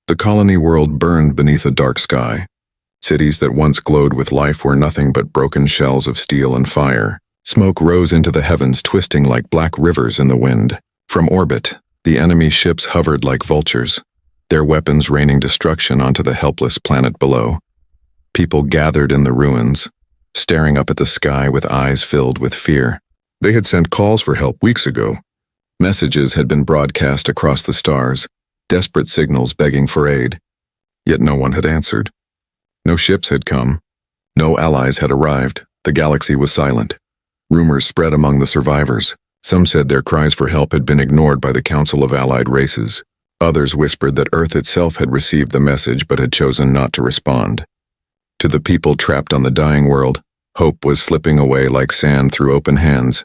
The colony world burned beneath a dark sky. Cities that once glowed with life were nothing but broken shells of steel and fire. Smoke rose into the heavens, twisting like black rivers in the wind. From orbit, the enemy ships hovered like vultures, their weapons raining destruction onto the helpless planet below. People gathered in the ruins, staring up at the sky with eyes filled with fear. They had sent calls for help weeks ago. Messages had been broadcast across the stars, desperate signals begging for aid. Yet no one had answered. No ships had come. No allies had arrived. The galaxy was silent. Rumors spread among the survivors. Some said their cries for help had been ignored by the Council of Allied Races. Others whispered that Earth itself had received the message but had chosen not to respond. To the people trapped on the dying world, hope was slipping away like sand through open hands.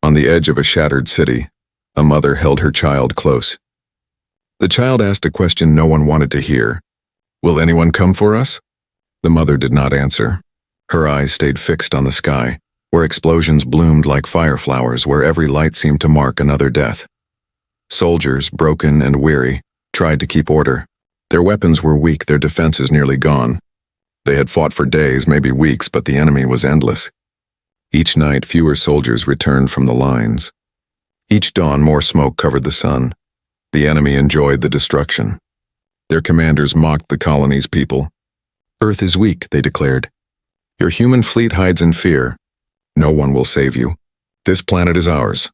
On the edge of a shattered city, a mother held her child close. The child asked a question no one wanted to hear. "Will anyone come for us?" The mother did not answer. Her eyes stayed fixed on the sky, where explosions bloomed like fireflowers, where every light seemed to mark another death. Soldiers, broken and weary, tried to keep order. Their weapons were weak, their defenses nearly gone. They had fought for days, maybe weeks, but the enemy was endless. Each night, fewer soldiers returned from the lines. Each dawn, more smoke covered the sun. The enemy enjoyed the destruction. Their commanders mocked the colony's people. "Earth is weak," they declared. "Your human fleet hides in fear. No one will save you. This planet is ours."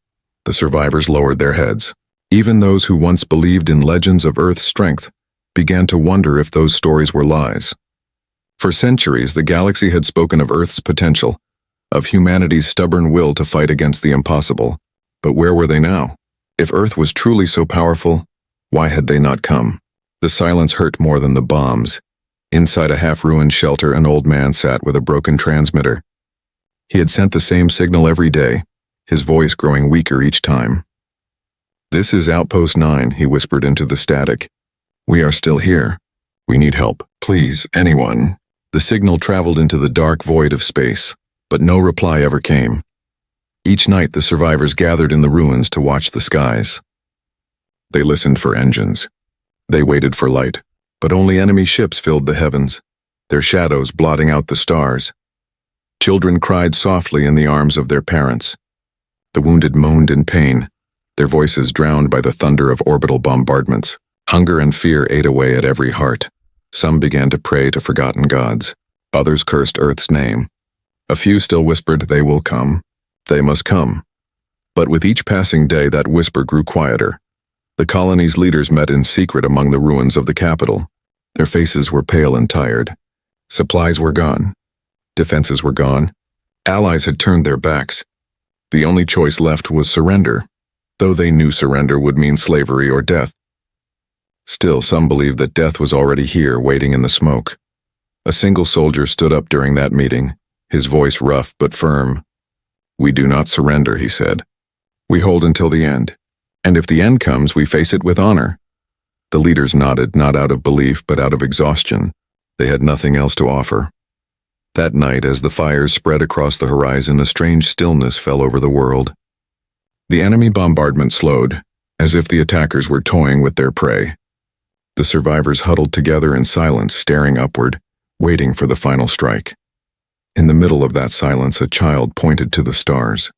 The survivors lowered their heads. Even those who once believed in legends of Earth's strength began to wonder if those stories were lies. For centuries, the galaxy had spoken of Earth's potential, of humanity's stubborn will to fight against the impossible. But where were they now? If Earth was truly so powerful, why had they not come? The silence hurt more than the bombs. Inside a half-ruined shelter, an old man sat with a broken transmitter. He had sent the same signal every day, his voice growing weaker each time. "This is Outpost 9, he whispered into the static. "We are still here. We need help. Please, anyone." The signal traveled into the dark void of space, but no reply ever came. Each night the survivors gathered in the ruins to watch the skies. They listened for engines. They waited for light, but only enemy ships filled the heavens, their shadows blotting out the stars. Children cried softly in the arms of their parents. The wounded moaned in pain, their voices drowned by the thunder of orbital bombardments. Hunger and fear ate away at every heart. Some began to pray to forgotten gods. Others cursed Earth's name. A few still whispered, "They will come. They must come." But with each passing day, that whisper grew quieter. The colony's leaders met in secret among the ruins of the capital. Their faces were pale and tired. Supplies were gone. Defenses were gone. Allies had turned their backs. The only choice left was surrender, though they knew surrender would mean slavery or death. Still, some believed that death was already here, waiting in the smoke. A single soldier stood up during that meeting, his voice rough but firm. "We do not surrender," he said. "We hold until the end. And if the end comes, we face it with honor." The leaders nodded, not out of belief, but out of exhaustion. They had nothing else to offer. That night, as the fires spread across the horizon, a strange stillness fell over the world. The enemy bombardment slowed, as if the attackers were toying with their prey. The survivors huddled together in silence, staring upward, waiting for the final strike. In the middle of that silence, a child pointed to the stars.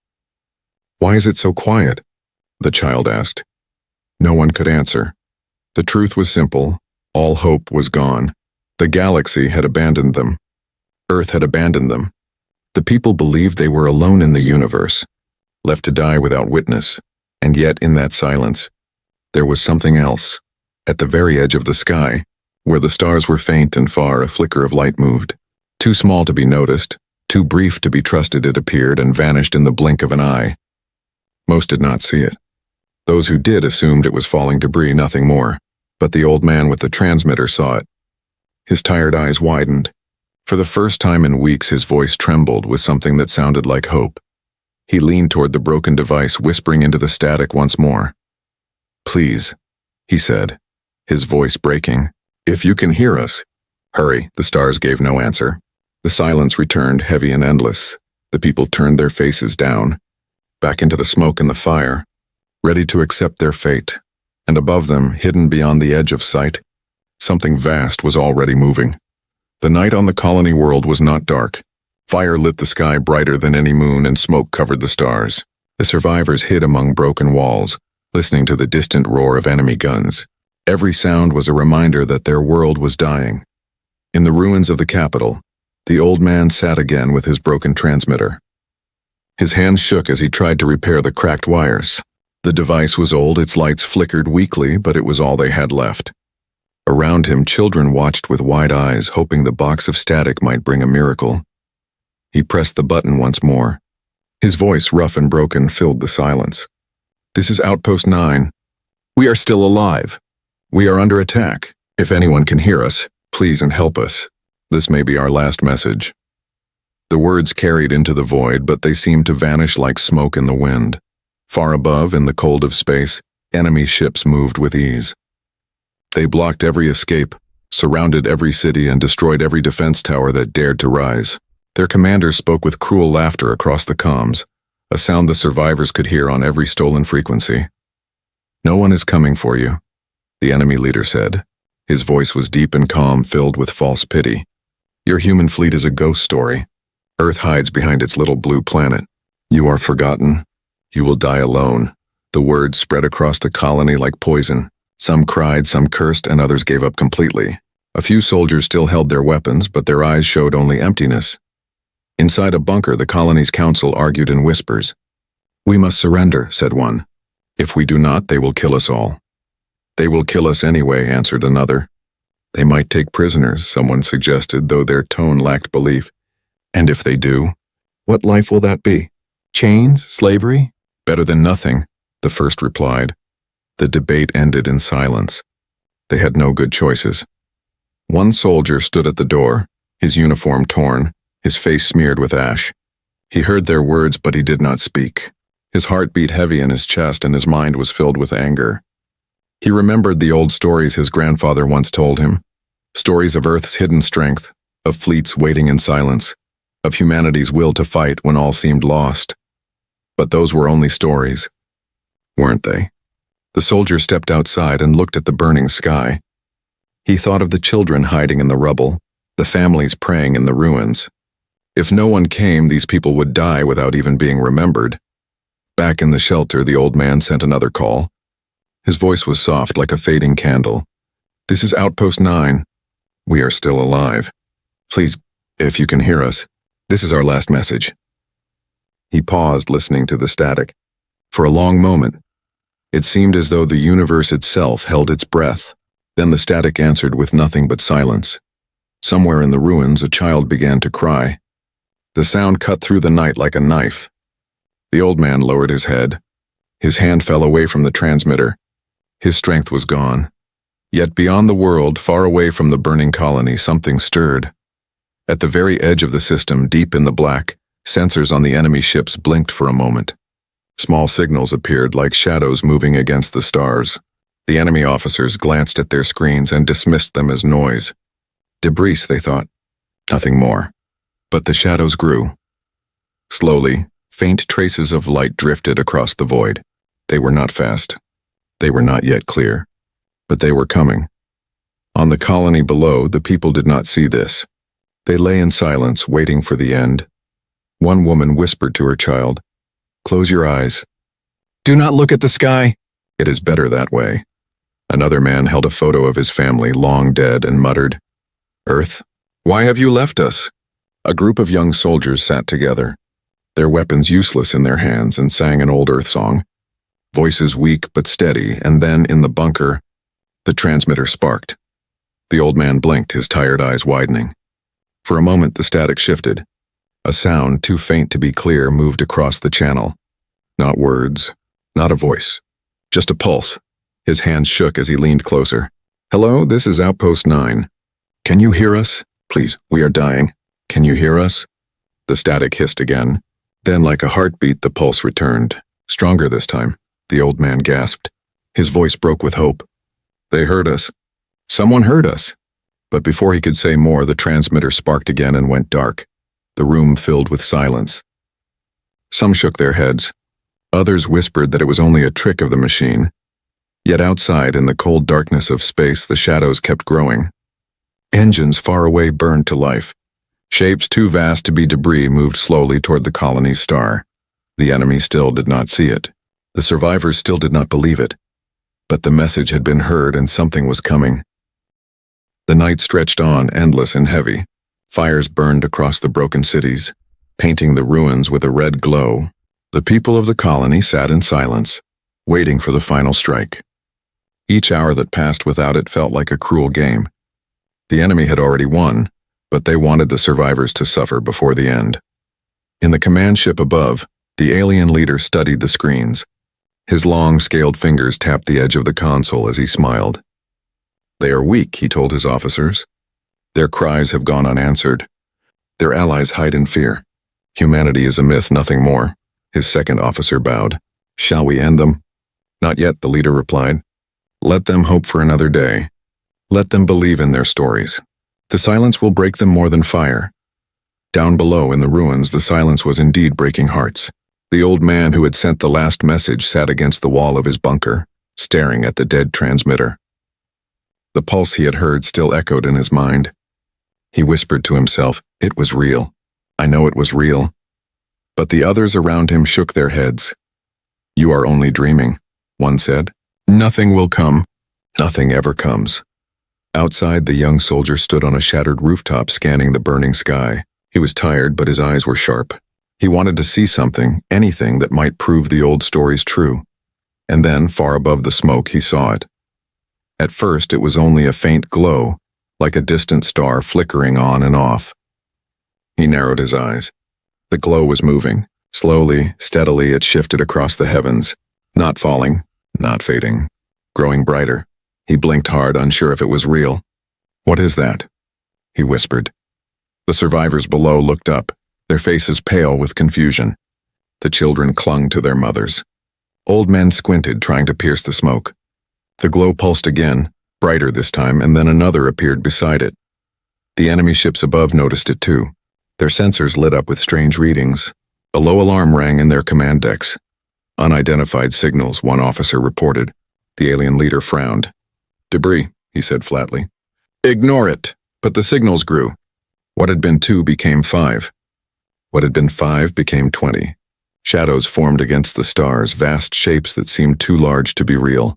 "Why is it so quiet?" the child asked. No one could answer. The truth was simple. All hope was gone. The galaxy had abandoned them. Earth had abandoned them. The people believed they were alone in the universe, left to die without witness. And yet, in that silence, there was something else. At the very edge of the sky, where the stars were faint and far, a flicker of light moved. Too small to be noticed, too brief to be trusted, it appeared and vanished in the blink of an eye. Most did not see it. Those who did assumed it was falling debris, nothing more. But the old man with the transmitter saw it. His tired eyes widened. For the first time in weeks, his voice trembled with something that sounded like hope. He leaned toward the broken device, whispering into the static once more. "Please," he said, his voice breaking. "If you can hear us, hurry." The stars gave no answer. The silence returned, heavy and endless. The people turned their faces down, back into the smoke and the fire, ready to accept their fate. And above them, hidden beyond the edge of sight, Something vast was already moving. The night on the colony world was not dark. Fire lit the sky brighter than any moon, and smoke covered the stars. The survivors hid among broken walls, listening to the distant roar of enemy guns. Every sound was a reminder that their world was dying. In the ruins of the capital, the old man sat again with his broken transmitter. His hands shook as he tried to repair the cracked wires. The device was old, its lights flickered weakly, but it was all they had left. Around him, children watched with wide eyes, hoping the box of static might bring a miracle. He pressed the button once more. His voice, rough and broken, filled the silence. "This is Outpost 9. We are still alive. We are under attack. If anyone can hear us, please and help us. This may be our last message." The words carried into the void, but they seemed to vanish like smoke in the wind. Far above, in the cold of space, enemy ships moved with ease. They blocked every escape, surrounded every city, and destroyed every defense tower that dared to rise. Their commanders spoke with cruel laughter across the comms, a sound the survivors could hear on every stolen frequency. "No one is coming for you," the enemy leader said. His voice was deep and calm, filled with false pity. "Your human fleet is a ghost story. Earth hides behind its little blue planet. You are forgotten. You will die alone." The words spread across the colony like poison. Some cried, some cursed, and others gave up completely. A few soldiers still held their weapons, but their eyes showed only emptiness. Inside a bunker, the colony's council argued in whispers. "We must surrender," said one. "If we do not, they will kill us all." "They will kill us anyway," answered another. "They might take prisoners," someone suggested, though their tone lacked belief. "And if they do, what life will that be? Chains? Slavery?" "Better than nothing," the first replied. The debate ended in silence. They had no good choices. One soldier stood at the door, his uniform torn, his face smeared with ash. He heard their words, but he did not speak. His heart beat heavy in his chest, and his mind was filled with anger. He remembered the old stories his grandfather once told him. Stories of Earth's hidden strength, of fleets waiting in silence, of humanity's will to fight when all seemed lost. But those were only stories, weren't they? The soldier stepped outside and looked at the burning sky. He thought of the children hiding in the rubble, the families praying in the ruins. If no one came, these people would die without even being remembered. Back in the shelter, the old man sent another call. His voice was soft like a fading candle. "This is Outpost 9. We are still alive. Please, if you can hear us, this is our last message." He paused, listening to the static. For a long moment, it seemed as though the universe itself held its breath. Then the static answered with nothing but silence. Somewhere in the ruins, a child began to cry. The sound cut through the night like a knife. The old man lowered his head. His hand fell away from the transmitter. His strength was gone. Yet beyond the world, far away from the burning colony, something stirred. At the very edge of the system, deep in the black, sensors on the enemy ships blinked for a moment. Small signals appeared like shadows moving against the stars. The enemy officers glanced at their screens and dismissed them as noise. Debris, they thought. Nothing more. But the shadows grew. Slowly, faint traces of light drifted across the void. They were not fast. They were not yet clear. But they were coming. On the colony below, the people did not see this. They lay in silence, waiting for the end. One woman whispered to her child, "Close your eyes. Do not look at the sky. It is better that way." Another man held a photo of his family, long dead, and muttered, "Earth, why have you left us?" A group of young soldiers sat together, their weapons useless in their hands, and sang an old Earth song. Voices weak but steady, and then, in the bunker, the transmitter sparked. The old man blinked, his tired eyes widening. For a moment, the static shifted. A sound, too faint to be clear, moved across the channel. Not words, not a voice, just a pulse. His hands shook as he leaned closer. "Hello, this is Outpost 9. Can you hear us? Please, we are dying. Can you hear us?" The static hissed again. Then, like a heartbeat, the pulse returned. Stronger this time. The old man gasped. His voice broke with hope. "They heard us. Someone heard us." But before he could say more, the transmitter sparked again and went dark. The room filled with silence. Some shook their heads. Others whispered that it was only a trick of the machine. Yet outside, in the cold darkness of space, the shadows kept growing. Engines far away burned to life. Shapes too vast to be debris moved slowly toward the colony's star. The enemy still did not see it. The survivors still did not believe it. But the message had been heard and something was coming. The night stretched on, endless and heavy. Fires burned across the broken cities, painting the ruins with a red glow. The people of the colony sat in silence, waiting for the final strike. Each hour that passed without it felt like a cruel game. The enemy had already won, but they wanted the survivors to suffer before the end. In the command ship above, the alien leader studied the screens. His long, scaled fingers tapped the edge of the console as he smiled. "They are weak," he told his officers. "Their cries have gone unanswered. Their allies hide in fear. Humanity is a myth, nothing more." His second officer bowed. "Shall we end them?" "Not yet," the leader replied. "Let them hope for another day. Let them believe in their stories. The silence will break them more than fire." Down below in the ruins, the silence was indeed breaking hearts. The old man who had sent the last message sat against the wall of his bunker, staring at the dead transmitter. The pulse he had heard still echoed in his mind. He whispered to himself, "It was real. I know it was real." But the others around him shook their heads. "You are only dreaming," one said. "Nothing will come. Nothing ever comes." Outside, the young soldier stood on a shattered rooftop scanning the burning sky. He was tired, but his eyes were sharp. He wanted to see something, anything that might prove the old stories true. And then, far above the smoke, he saw it. At first, it was only a faint glow, like a distant star flickering on and off. He narrowed his eyes. The glow was moving. Slowly, steadily, it shifted across the heavens, not falling, not fading, growing brighter. He blinked hard, unsure if it was real. "What is that?" he whispered. The survivors below looked up, their faces pale with confusion. The children clung to their mothers. Old men squinted, trying to pierce the smoke. The glow pulsed again, brighter this time, and then another appeared beside it. The enemy ships above noticed it too. Their sensors lit up with strange readings. A low alarm rang in their command decks. "Unidentified signals," one officer reported. The alien leader frowned. "Debris," he said flatly. "Ignore it." But the signals grew. What had been 2 became 5. What had been 5 became 20. Shadows formed against the stars, vast shapes that seemed too large to be real.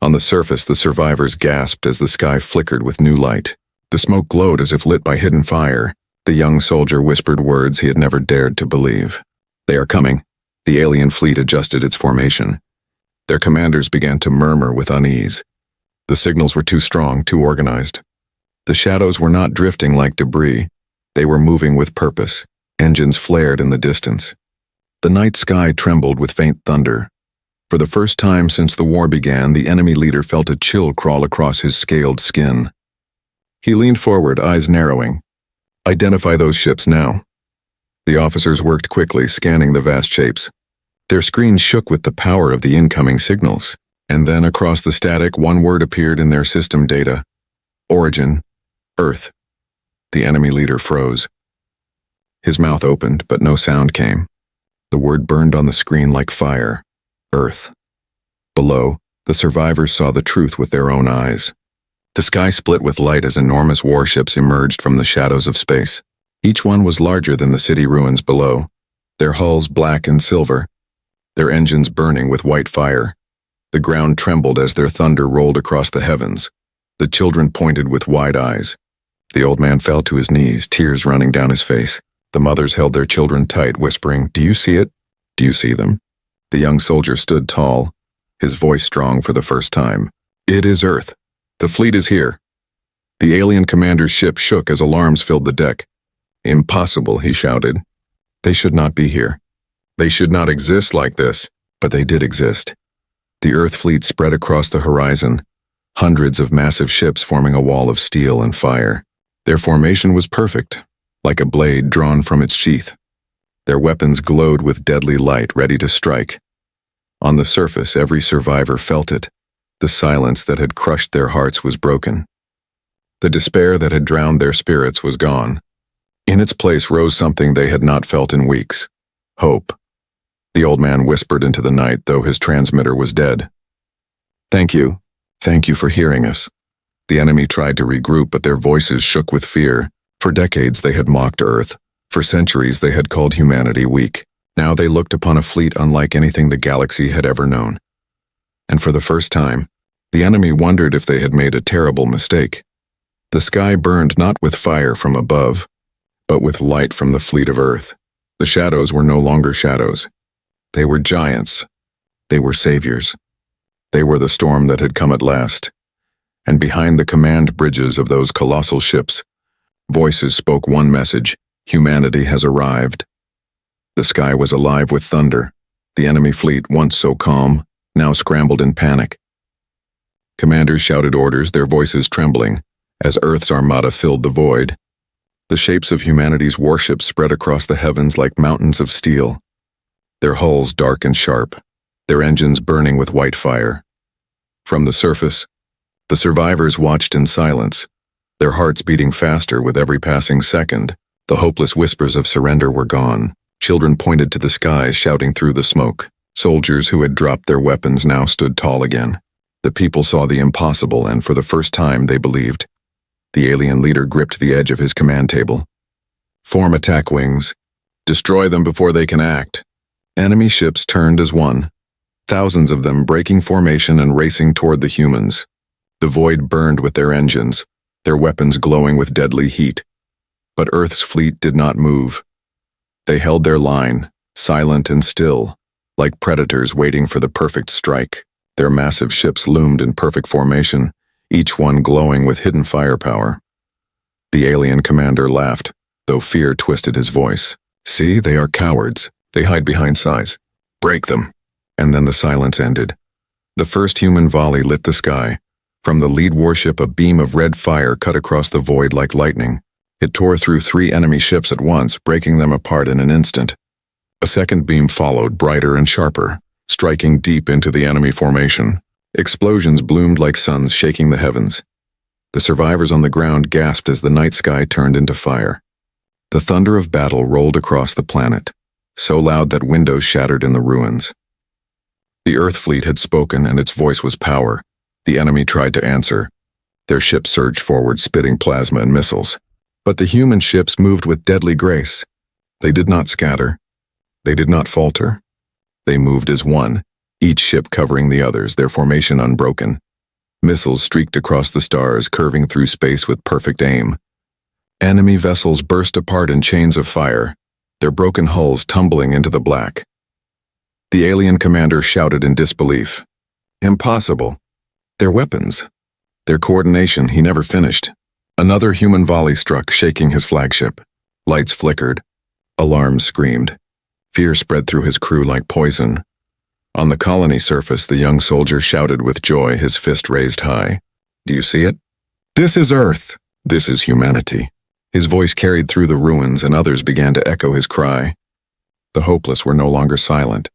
On the surface, the survivors gasped as the sky flickered with new light. The smoke glowed as if lit by hidden fire. The young soldier whispered words he had never dared to believe. "They are coming." The alien fleet adjusted its formation. Their commanders began to murmur with unease. The signals were too strong, too organized. The shadows were not drifting like debris. They were moving with purpose. Engines flared in the distance. The night sky trembled with faint thunder. For the first time since the war began, the enemy leader felt a chill crawl across his scaled skin. He leaned forward, eyes narrowing. "Identify those ships now." The officers worked quickly, scanning the vast shapes. Their screens shook with the power of the incoming signals. And then across the static, one word appeared in their system data. "Origin, Earth." The enemy leader froze. His mouth opened, but no sound came. The word burned on the screen like fire. Earth. Below, the survivors saw the truth with their own eyes. The sky split with light as enormous warships emerged from the shadows of space. Each one was larger than the city ruins below, their hulls black and silver, their engines burning with white fire. The ground trembled as their thunder rolled across the heavens. The children pointed with wide eyes. The old man fell to his knees, tears running down his face. The mothers held their children tight, whispering, "Do you see it? Do you see them?" The young soldier stood tall, his voice strong for the first time. "It is Earth. The fleet is here." The alien commander's ship shook as alarms filled the deck. "Impossible," he shouted. "They should not be here. They should not exist like this." But they did exist. The Earth fleet spread across the horizon, hundreds of massive ships forming a wall of steel and fire. Their formation was perfect, like a blade drawn from its sheath. Their weapons glowed with deadly light, ready to strike. On the surface, every survivor felt it. The silence that had crushed their hearts was broken. The despair that had drowned their spirits was gone. In its place rose something they had not felt in weeks. Hope. The old man whispered into the night, though his transmitter was dead. Thank you. Thank you for hearing us. The enemy tried to regroup, but their voices shook with fear. For decades they had mocked Earth. For centuries they had called humanity weak. Now they looked upon a fleet unlike anything the galaxy had ever known. And for the first time, the enemy wondered if they had made a terrible mistake. The sky burned not with fire from above, but with light from the fleet of Earth. The shadows were no longer shadows. They were giants. They were saviors. They were the storm that had come at last. And behind the command bridges of those colossal ships, voices spoke one message: humanity has arrived. The sky was alive with thunder. The enemy fleet, once so calm, now scrambled in panic. Commanders shouted orders, their voices trembling, as Earth's armada filled the void. The shapes of humanity's warships spread across the heavens like mountains of steel, their hulls dark and sharp, their engines burning with white fire. From the surface, the survivors watched in silence, their hearts beating faster with every passing second. The hopeless whispers of surrender were gone. Children pointed to the skies, shouting through the smoke. Soldiers who had dropped their weapons now stood tall again. The people saw the impossible, and for the first time they believed. The alien leader gripped the edge of his command table. Form attack wings. Destroy them before they can act. Enemy ships turned as one, thousands of them breaking formation and racing toward the humans. The void burned with their engines, their weapons glowing with deadly heat. But Earth's fleet did not move. They held their line, silent and still, like predators waiting for the perfect strike. Their massive ships loomed in perfect formation, each one glowing with hidden firepower. The alien commander laughed, though fear twisted his voice. See, they are cowards. They hide behind size. Break them. And then the silence ended. The first human volley lit the sky. From the lead warship, a beam of red fire cut across the void like lightning. It tore through 3 enemy ships at once, breaking them apart in an instant. A second beam followed, brighter and sharper, striking deep into the enemy formation. Explosions bloomed like suns, shaking the heavens. The survivors on the ground gasped as the night sky turned into fire. The thunder of battle rolled across the planet, so loud that windows shattered in the ruins. The Earth fleet had spoken, and its voice was power. The enemy tried to answer. Their ships surged forward, spitting plasma and missiles. But the human ships moved with deadly grace. They did not scatter. They did not falter. They moved as one, each ship covering the others, their formation unbroken. Missiles streaked across the stars, curving through space with perfect aim. Enemy vessels burst apart in chains of fire, their broken hulls tumbling into the black. The alien commander shouted in disbelief. Impossible. Their weapons. Their coordination, he never finished. Another human volley struck, shaking his flagship. Lights flickered. Alarms screamed. Fear spread through his crew like poison. On the colony surface, the young soldier shouted with joy, his fist raised high. Do you see it? This is Earth. This is humanity. His voice carried through the ruins, and others began to echo his cry. The hopeless were no longer silent.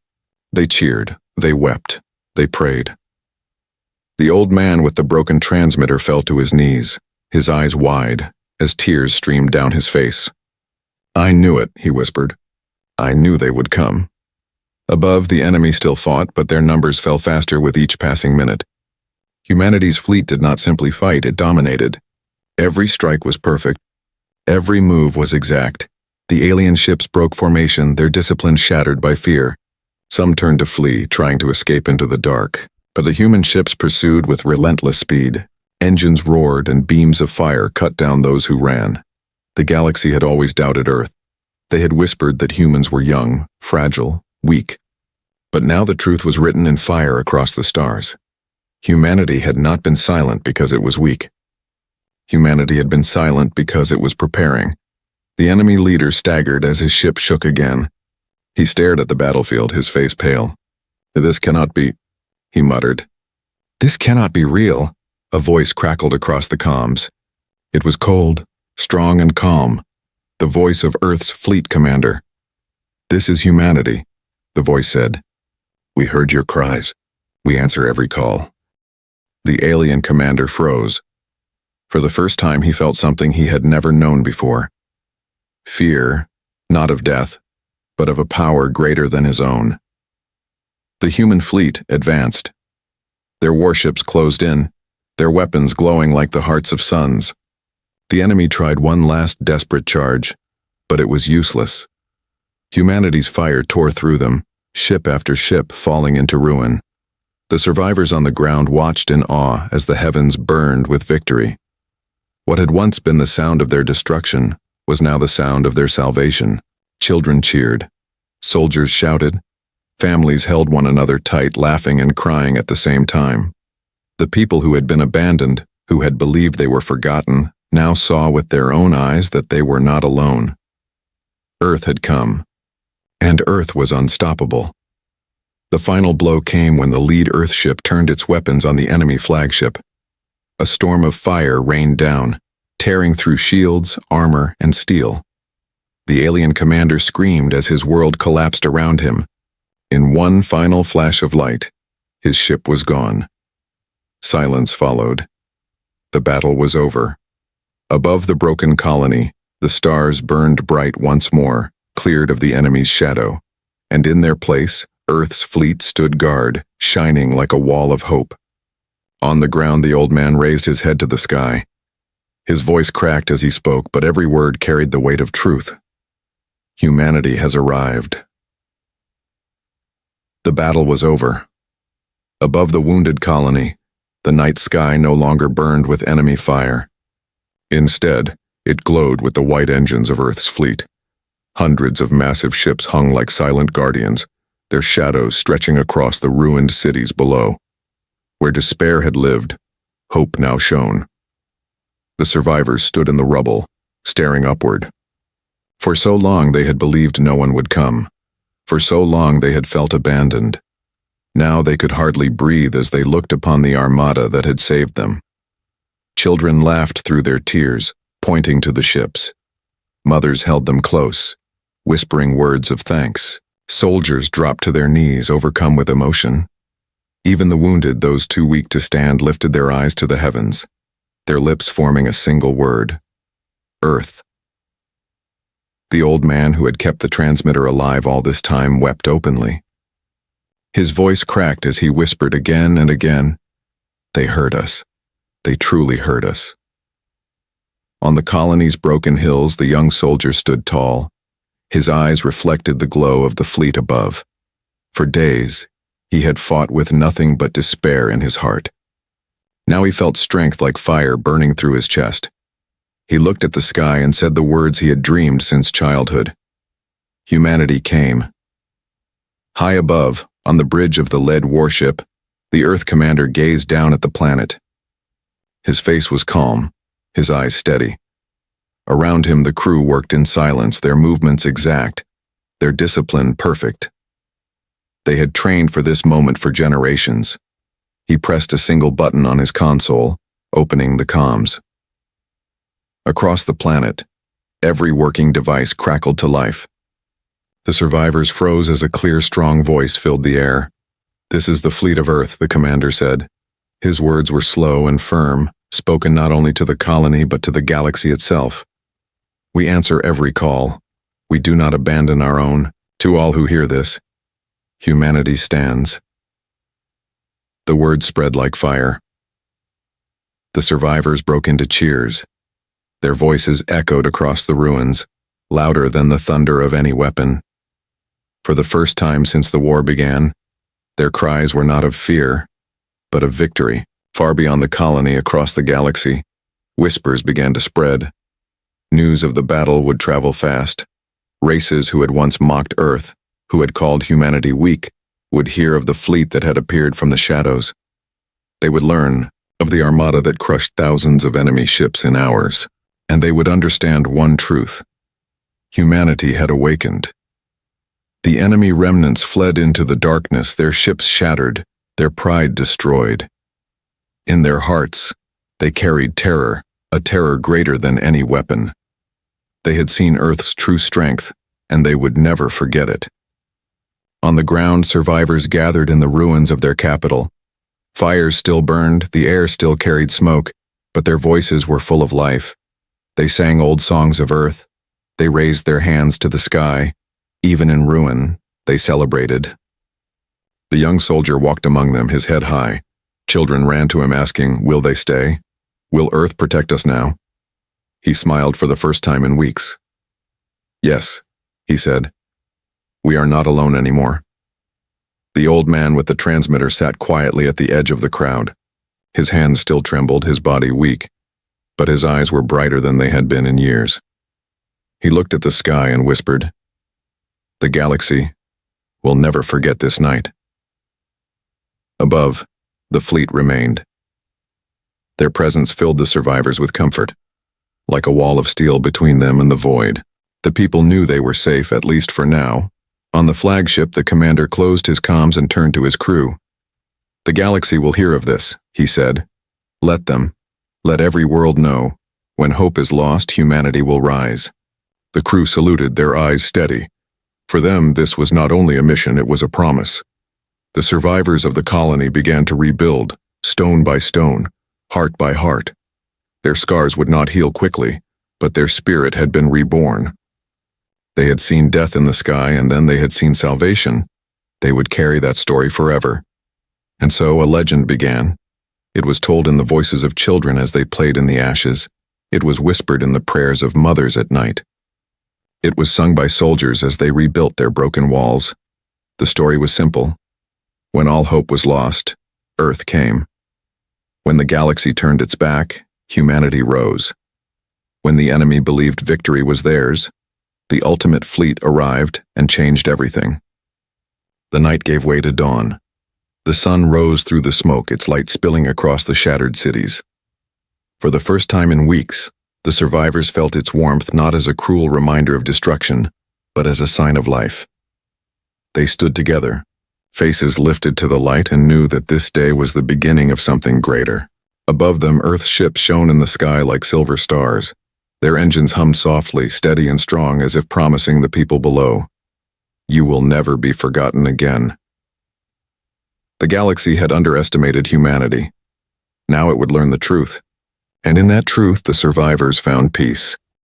They cheered. They wept. They prayed. The old man with the broken transmitter fell to his knees, his eyes wide, as tears streamed down his face. I knew it, he whispered. I knew they would come. Above, the enemy still fought, but their numbers fell faster with each passing minute. Humanity's fleet did not simply fight, it dominated. Every strike was perfect. Every move was exact. The alien ships broke formation, their discipline shattered by fear. Some turned to flee, trying to escape into the dark. But the human ships pursued with relentless speed. Engines roared and beams of fire cut down those who ran. The galaxy had always doubted Earth. They had whispered that humans were young, fragile, weak. But now the truth was written in fire across the stars. Humanity had not been silent because it was weak. Humanity had been silent because it was preparing. The enemy leader staggered as his ship shook again. He stared at the battlefield, his face pale. This cannot be, he muttered. This cannot be real. A voice crackled across the comms. It was cold, strong and calm. The voice of Earth's fleet commander. This is humanity, the voice said. We heard your cries. We answer every call. The alien commander froze. For the first time he felt something he had never known before. Fear, not of death, but of a power greater than his own. The human fleet advanced. Their warships closed in, their weapons glowing like the hearts of suns. The enemy tried one last desperate charge, but it was useless. Humanity's fire tore through them, ship after ship falling into ruin. The survivors on the ground watched in awe as the heavens burned with victory. What had once been the sound of their destruction was now the sound of their salvation. Children cheered. Soldiers shouted. Families held one another tight, laughing and crying at the same time. The people who had been abandoned, who had believed they were forgotten, now saw with their own eyes that they were not alone. Earth had come, and Earth was unstoppable. The final blow came when the lead Earthship turned its weapons on the enemy flagship. A storm of fire rained down, tearing through shields, armor, and steel. The alien commander screamed as his world collapsed around him. In one final flash of light, his ship was gone. Silence followed. The battle was over. Above the broken colony, the stars burned bright once more, cleared of the enemy's shadow, and in their place, Earth's fleet stood guard, shining like a wall of hope. On the ground, the old man raised his head to the sky. His voice cracked as he spoke, but every word carried the weight of truth. Humanity has arrived. The battle was over. Above the wounded colony, the night sky no longer burned with enemy fire. Instead, it glowed with the white engines of Earth's fleet. Hundreds of massive ships hung like silent guardians, their shadows stretching across the ruined cities below. Where despair had lived, hope now shone. The survivors stood in the rubble, staring upward. For so long they had believed no one would come. For so long they had felt abandoned. Now they could hardly breathe as they looked upon the armada that had saved them. Children laughed through their tears, pointing to the ships. Mothers held them close, whispering words of thanks. Soldiers dropped to their knees, overcome with emotion. Even the wounded, those too weak to stand, lifted their eyes to the heavens, their lips forming a single word: Earth. The old man who had kept the transmitter alive all this time wept openly. His voice cracked as he whispered again and again, "They heard us. They truly heard us." On the colony's broken hills, the young soldier stood tall. His eyes reflected the glow of the fleet above. For days, he had fought with nothing but despair in his heart. Now he felt strength like fire burning through his chest. He looked at the sky and said the words he had dreamed since childhood. Humanity came. High above, on the bridge of the lead warship, the Earth commander gazed down at the planet. His face was calm, his eyes steady. Around him the crew worked in silence, their movements exact, their discipline perfect. They had trained for this moment for generations. He pressed a single button on his console, opening the comms. Across the planet, every working device crackled to life. The survivors froze as a clear, strong voice filled the air. "This is the fleet of Earth," the commander said. His words were slow and firm, spoken not only to the colony but to the galaxy itself. "We answer every call. We do not abandon our own. To all who hear this, humanity stands." The words spread like fire. The survivors broke into cheers. Their voices echoed across the ruins, louder than the thunder of any weapon. For the first time since the war began, their cries were not of fear, but of victory. Far beyond the colony, across the galaxy, whispers began to spread. News of the battle would travel fast. Races who had once mocked Earth, who had called humanity weak, would hear of the fleet that had appeared from the shadows. They would learn of the armada that crushed thousands of enemy ships in hours, and they would understand one truth: humanity had awakened. The enemy remnants fled into the darkness, their ships shattered, their pride destroyed. In their hearts, they carried terror, a terror greater than any weapon. They had seen Earth's true strength, and they would never forget it. On the ground, survivors gathered in the ruins of their capital. Fires still burned, the air still carried smoke, but their voices were full of life. They sang old songs of Earth. They raised their hands to the sky. Even in ruin, they celebrated. The young soldier walked among them, his head high, Children ran to him asking, "Will they stay? Will Earth protect us now?" He smiled for the first time in weeks. "Yes," he said. "We are not alone anymore." The old man with the transmitter sat quietly at the edge of the crowd. His hands still trembled, his body weak, but his eyes were brighter than they had been in years. He looked at the sky and whispered, "The galaxy will never forget this night." Above, the fleet remained. Their presence filled the survivors with comfort, like a wall of steel between them and the void. The people knew they were safe, at least for now. On the flagship, the commander closed his comms and turned to his crew. "The galaxy will hear of this," he said. "Let them. Let every world know. When hope is lost, humanity will rise." The crew saluted, their eyes steady. For them, this was not only a mission, it was a promise. The survivors of the colony began to rebuild, stone by stone, heart by heart. Their scars would not heal quickly, but their spirit had been reborn. They had seen death in the sky, and then they had seen salvation. They would carry that story forever. And so a legend began. It was told in the voices of children as they played in the ashes. It was whispered in the prayers of mothers at night. It was sung by soldiers as they rebuilt their broken walls. The story was simple. When all hope was lost, Earth came. When the galaxy turned its back, humanity rose. When the enemy believed victory was theirs, the ultimate fleet arrived and changed everything. The night gave way to dawn. The sun rose through the smoke, its light spilling across the shattered cities. For the first time in weeks, the survivors felt its warmth not as a cruel reminder of destruction, but as a sign of life. They stood together, faces lifted to the light, and knew that this day was the beginning of something greater. Above them, Earth's ships shone in the sky like silver stars. Their engines hummed softly, steady and strong, as if promising the people below, "You will never be forgotten again." The galaxy had underestimated humanity. Now it would learn the truth. And in that truth, the survivors found peace.